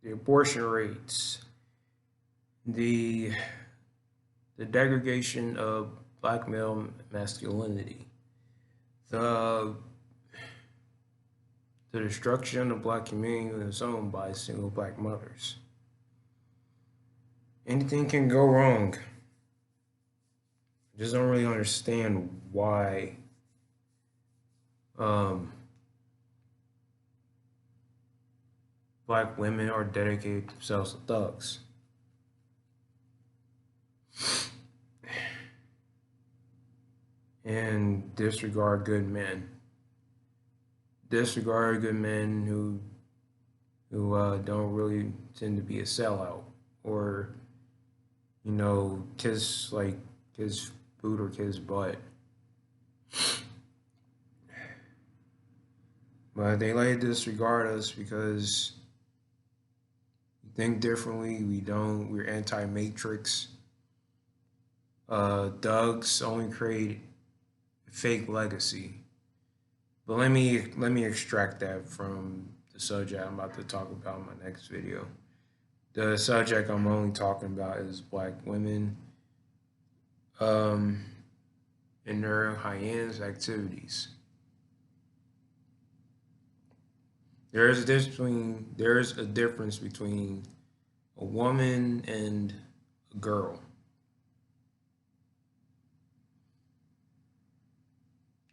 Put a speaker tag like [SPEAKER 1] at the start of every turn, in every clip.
[SPEAKER 1] The abortion rates, the the degradation of black male masculinity, the the destruction of black community is owned by single black mothers. Anything can go wrong. I just don't really understand why um, black women are dedicated themselves to thugs and disregard good men who don't really tend to be a sellout or kiss boot or kiss butt. But they like to disregard us because we think differently. We don't. We're anti-matrix. Thugs only create fake legacy. But let me extract that from the subject I'm about to talk about in my next video. The subject I'm only talking about is black women um, and their hyenas activities. There's a difference between a woman and a girl.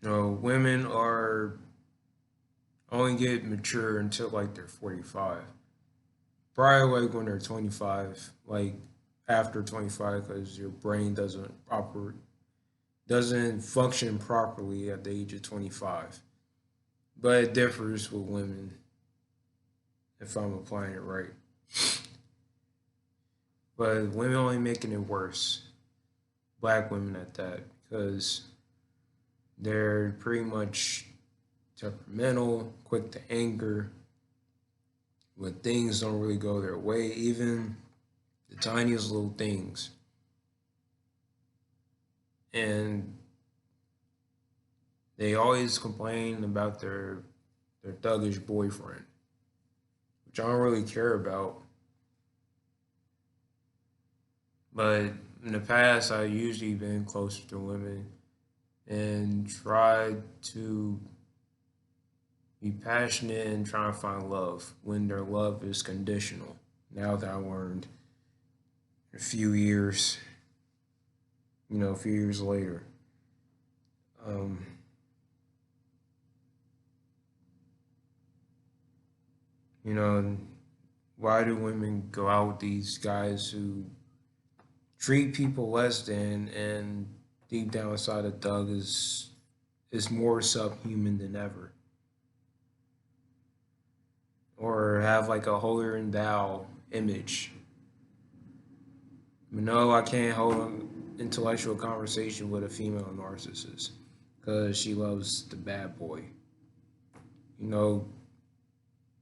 [SPEAKER 1] Women are only get mature until like they're 45. Probably like when they're 25, like after 25, because your brain doesn't function properly at the age of 25. But it differs with women if I'm applying it right. But women only making it worse. Black women at that, because they're pretty much temperamental, quick to anger, when things don't really go their way, even the tiniest little things. And they always complain about their thuggish boyfriend, which I don't really care about. But in the past, I usually been closer to women and tried to be passionate and try to find love when their love is conditional. Now that I learned a few years, a few years later. Um, you know, why do women go out with these guys who treat people less than and deep down inside a thug is more subhuman than ever? Or have like a holier than thou image. No, I can't hold an intellectual conversation with a female narcissist because she loves the bad boy. You know,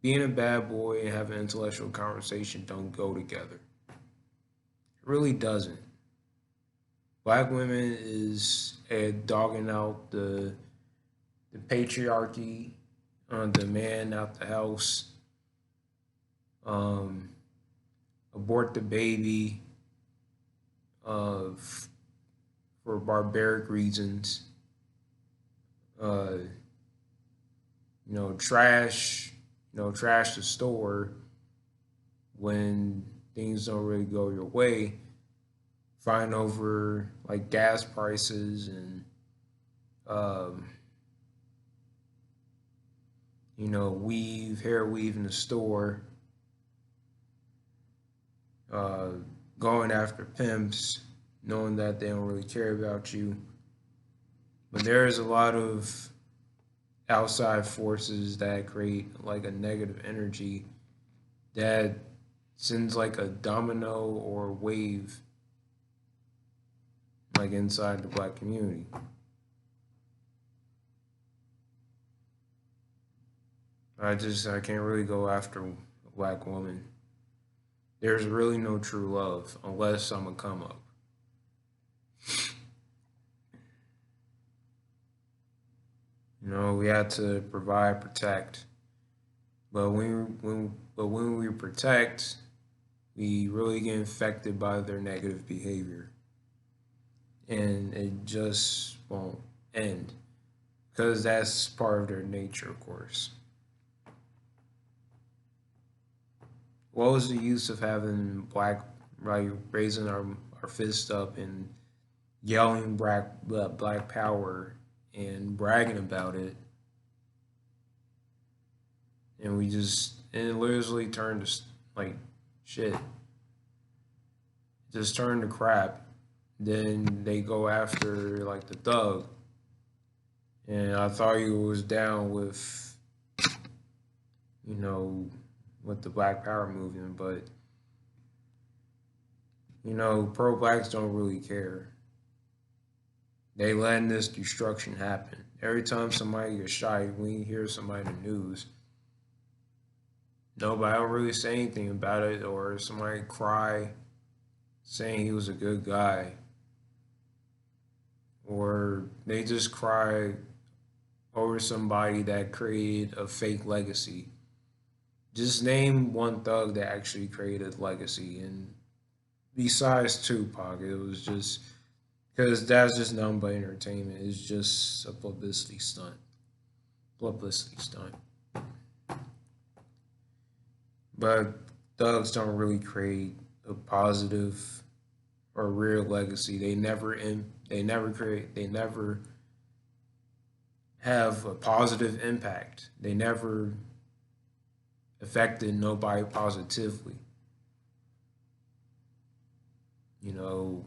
[SPEAKER 1] being a bad boy and having an intellectual conversation don't go together. It really doesn't. Black women is dogging out the patriarchy, the man out the house, um, abort the baby, uh, for barbaric reasons. Uh, trash, trash the store when things don't really go your way. Fighting over like gas prices and um, hair weave in the store, uh, going after pimps, knowing that they don't really care about you. But there's a lot of outside forces that create like a negative energy that sends like a domino or wave like inside the black community. I can't really go after a black woman. There's really no true love unless I'm a come up. We have to provide, protect, But when we protect, we really get infected by their negative behavior, and it just won't end because that's part of their nature, of course. What was the use of having black, like raising our fist up and yelling black power and bragging about it, and and it literally turned to like shit, just turned to crap. Then they go after like the thug, and I thought he was down with you know with the Black Power movement, but pro blacks don't really care. They letting this destruction happen. Every time somebody gets shot, when you hear somebody in the news, nobody don't really say anything about it, or somebody cry saying he was a good guy, or they just cry over somebody that created a fake legacy. Just name one thug that actually created a legacy, and besides Tupac, it was just because that's just nothing but entertainment. It's just a publicity stunt. Publicity stunt. But thugs don't really create a positive or real legacy. They never have a positive impact. They never affected nobody positively.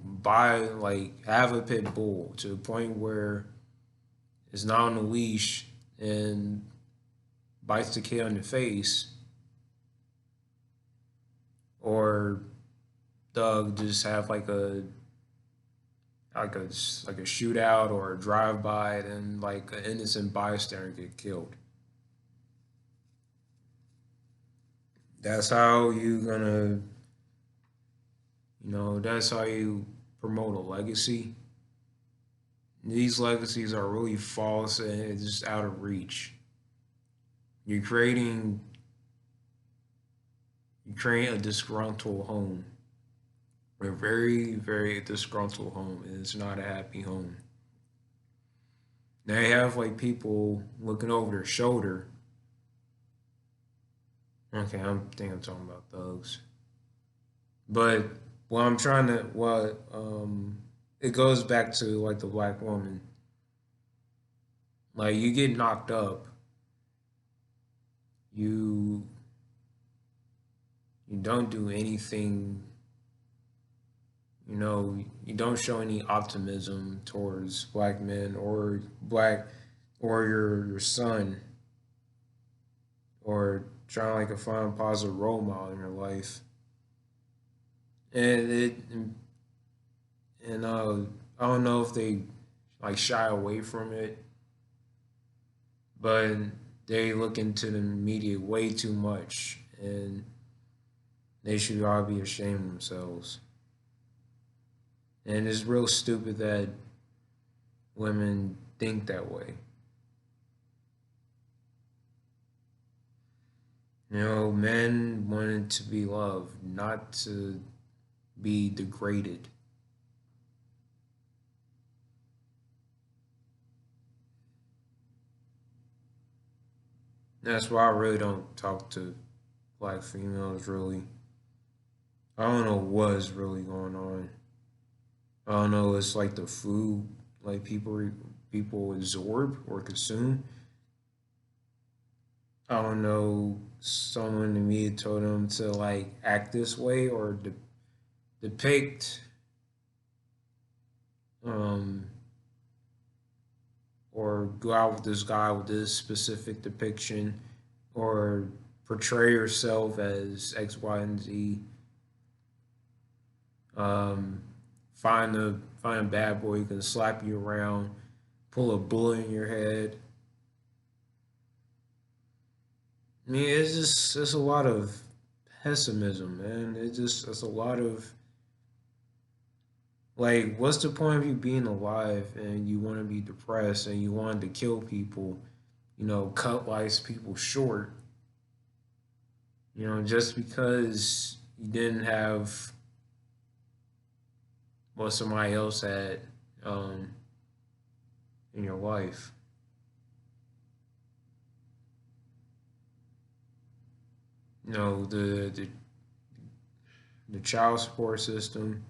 [SPEAKER 1] Buy like have a pit bull to the point where it's not on a leash and bites the kid on the face, or Doug just have like a shootout or a drive by, and like an innocent bystander get killed. That's how you gonna, that's how you promote a legacy. These legacies are really false and it's just out of reach. You're creating you create a disgruntled home, a very very disgruntled home, and it's not a happy home. They have like people looking over their shoulder. Okay, I'm talking about thugs. But it goes back to like the black woman. Like you get knocked up, you you don't do anything, you don't show any optimism towards black men or black or your son, or trying like to find a positive role model in your life. And it and I don't know if they like shy away from it, but they look into the media way too much, and they should all be ashamed of themselves. And it's real stupid that women think that way. Men wanted to be loved, not to be degraded. That's why I really don't talk to black females, really. I don't know what's really going on. I don't know. It's like the food, like people absorb or consume. I don't know. Someone to me told them to like act this way or depict, um, or go out with this guy with this specific depiction, or portray yourself as X, Y, and Z. Um, find a bad boy who can slap you around, pull a bullet in your head. I mean, it's a lot of pessimism, man. It's a lot of like, what's the point of you being alive and you want to be depressed and you want to kill people, cut life's people short, Just because you didn't have what somebody else had um, in your life. The child support system,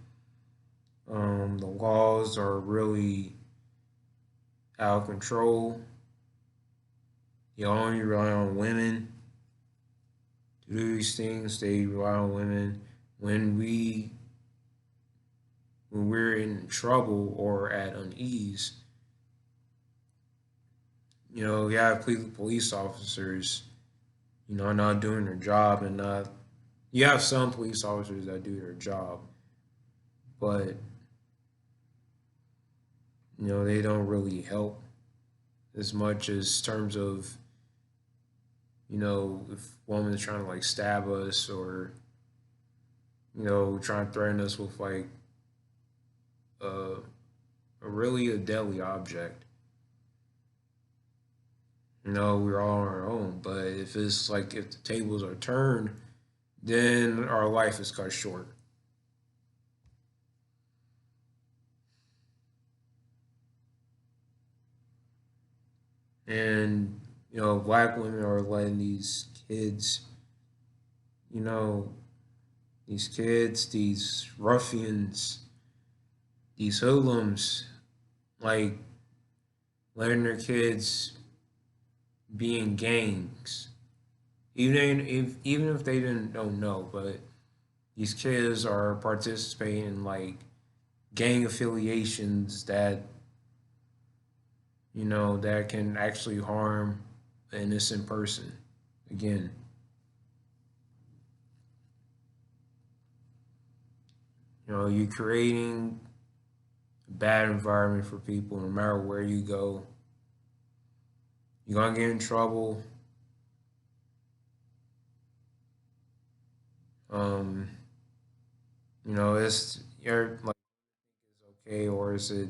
[SPEAKER 1] the laws are really out of control. You only rely on women to do these things. They rely on women when we when we're in trouble or at unease. We have police officers, not doing their job, and not. You have some police officers that do their job, but they don't really help as much as terms of if a woman is trying to like stab us or trying to threaten us with like a, a really a deadly object. We're all on our own. But if it's like if the tables are turned, then our life is cut short. And black women are letting you know, these kids, these ruffians, these hoodlums, like letting their kids be in gangs, even if they don't know, but these kids are participating in like gang affiliations that can actually harm an innocent person. Again, you're creating a bad environment for people no matter where you go. You're gonna get in trouble. Um, it's you're like it's okay, or is it?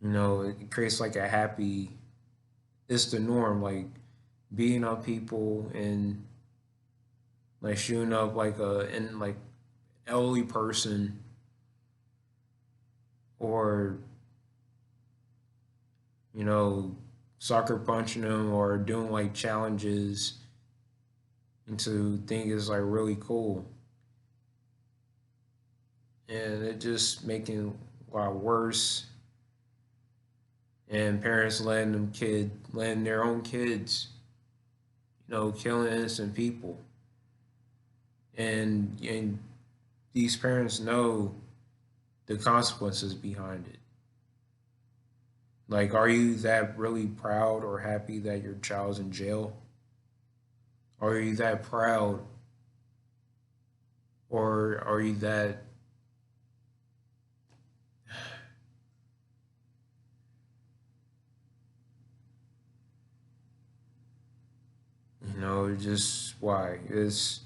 [SPEAKER 1] It creates like a happy. It's the norm, like beating up people and like shooting up like a and like elderly person or you know soccer punching them or doing like challenges into think is like really cool, and it just making a lot worse. And parents letting their own kids killing innocent people, and these parents know the consequences behind it. Like, are you that really proud or happy that your child's in jail? Are you that proud, or are you that just why? It's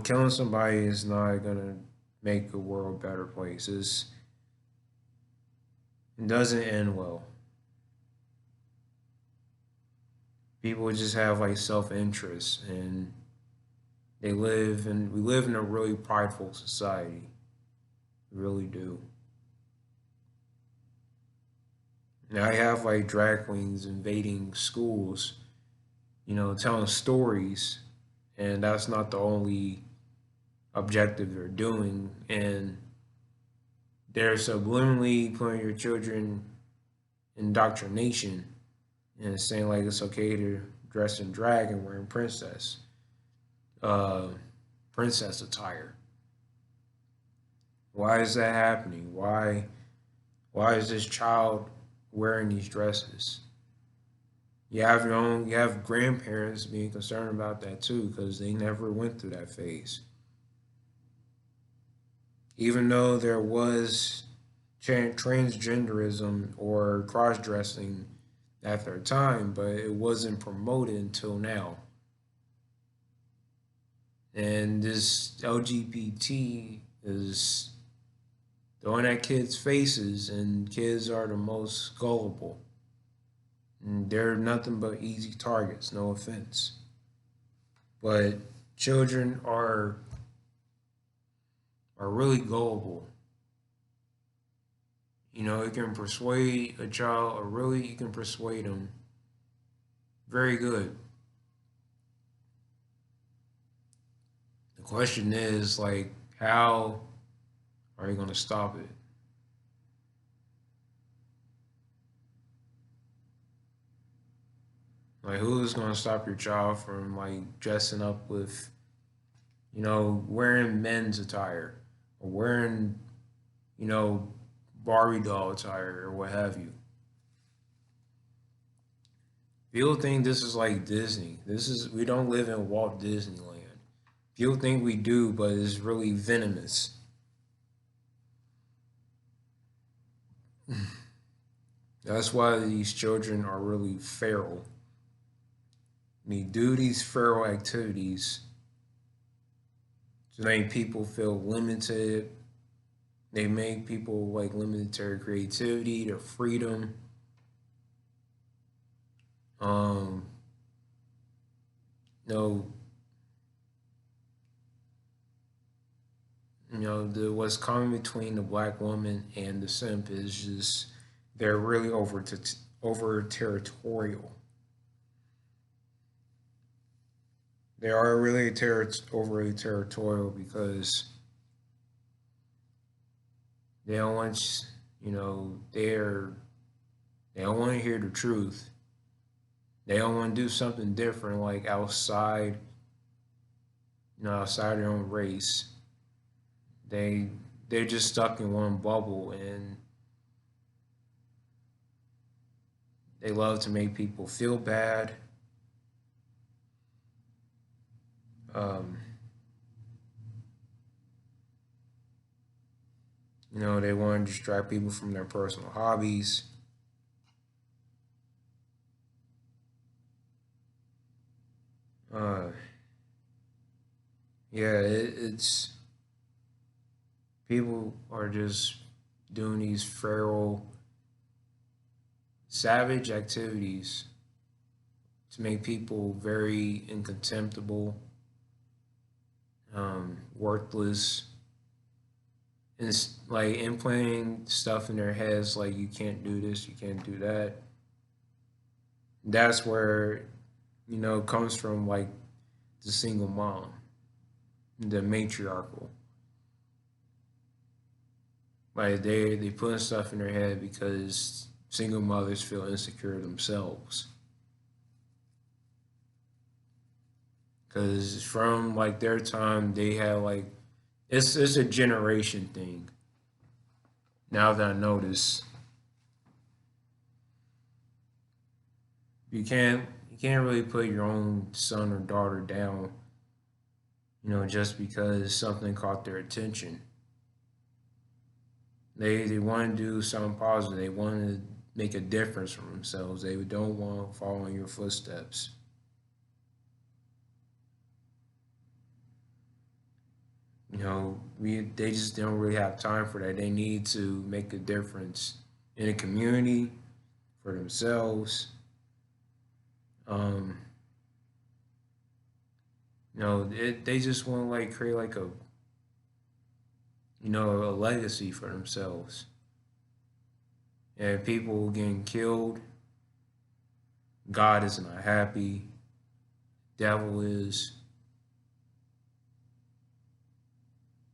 [SPEAKER 1] killing somebody is not gonna make the world a better place. It doesn't end well. People just have like self interest, and we live in a really prideful society. We really do. Now I have like drag queens invading schools, telling stories, and that's not the only objective they're doing. And they're subliminally putting your children in indoctrination and saying like it's okay to dress in drag and wearing uh, princess attire. Why is that happening? Why is this child wearing these dresses? You have grandparents being concerned about that too because they never went through that phase. Even though there was transgenderism or cross dressing at their time, but it wasn't promoted until now. And this LGBT is throwing at kids' faces, and kids are the most gullible. And they're nothing but easy targets, no offense. But children are really gullible. You know, you can persuade a child, or really you can persuade them very good. The question is, like, how are you going to stop it? Like, who's going to stop your child from, like, dressing up with, you know, wearing men's attire or wearing, you know, Barbie doll attire or what have you? People think this is like Disney. We don't live in Walt Disneyland. People think we do, but it's really venomous. That's why these children are really feral. They do these feral activities to make people feel limited. They make people like limited to their creativity, their freedom. Um, no, what's common between the black woman and the simp is just they're really over territorial. They are really overly territorial because they don't want you know they don't want to hear the truth. They don't want to do something different, like outside, outside their own race. They they're just stuck in one bubble, and they love to make people feel bad. Um, they want to distract people from their personal hobbies. Uh, yeah, it's people are just doing these feral, savage activities to make people very incontemptible, worthless, and it's like implanting stuff in their heads like you can't do this, you can't do that. That's where it comes from, like the single mom, the matriarchal. Like they put stuff in their head because single mothers feel insecure themselves. Because from like their time, they had like it's a generation thing. Now that I notice, you can't really put your own son or daughter down, just because something caught their attention. They want to do something positive. They want to make a difference for themselves. They don't want to follow in your footsteps. They just don't really have time for that. They need to make a difference in a community for themselves. Um, they just want to like create like a legacy for themselves. And people getting killed, God is not happy, devil is,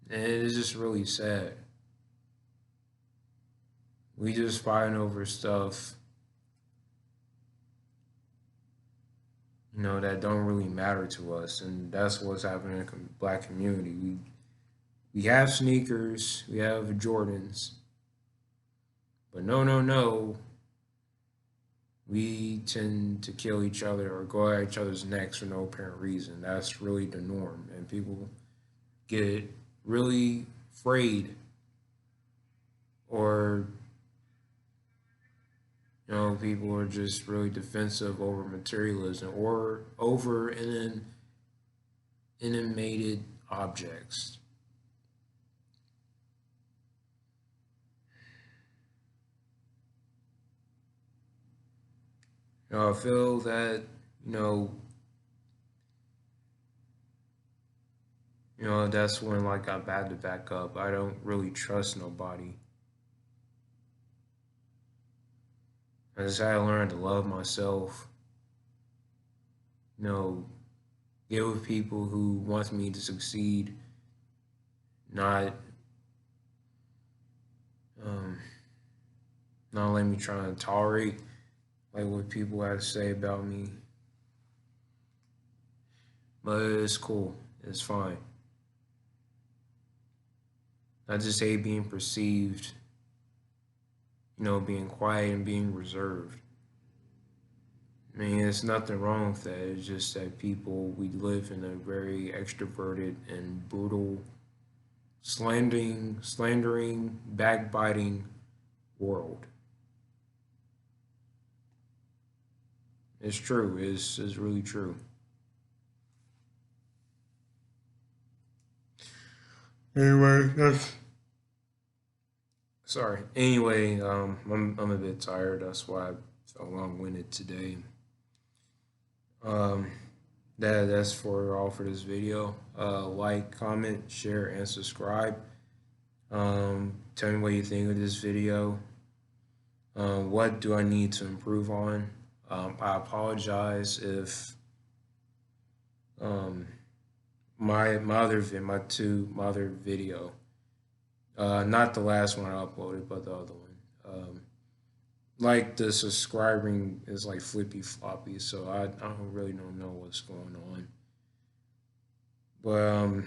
[SPEAKER 1] and it's just really sad. We just fighting over stuff, that don't really matter to us, and that's what's happening in the black community. We have sneakers, we have Jordans, but no, no, no, we tend to kill each other or go at each other's necks for no apparent reason. That's really the norm, and people get really afraid, or people are just really defensive over materialism or over inanimated objects. I feel that, you know, that's when like I had to back up. I don't really trust nobody. I just had to learn to love myself. You know, get with people who want me to succeed, not um, not let me try to tolerate like what people have to say about me. But it's cool. It's fine. I just hate being perceived, being quiet and being reserved. I mean, there's nothing wrong with that. It's just that we live in a very extroverted and brutal, slandering, backbiting world. It's true. It's really true. Anyway, that's sorry. Anyway, I'm a bit tired. That's why I'm so long-winded today. Um, that's for all for this video. Like, comment, share, and subscribe. Tell me what you think of this video. What do I need to improve on? I apologize if um, my other video, not the last one I uploaded, but the other one. Like the subscribing is like flippy floppy, so I don't really don't know what's going on. But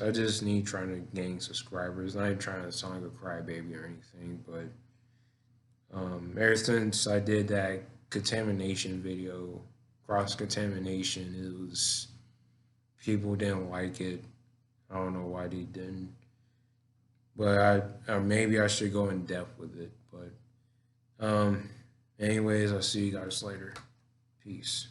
[SPEAKER 1] I just need trying to gain subscribers. I ain't trying to sound like a crybaby or anything, but ever since I did that contamination video, cross contamination, it was people didn't like it. I don't know why they didn't, but maybe I should go in depth with it. But anyways, I'll see you guys later. Peace.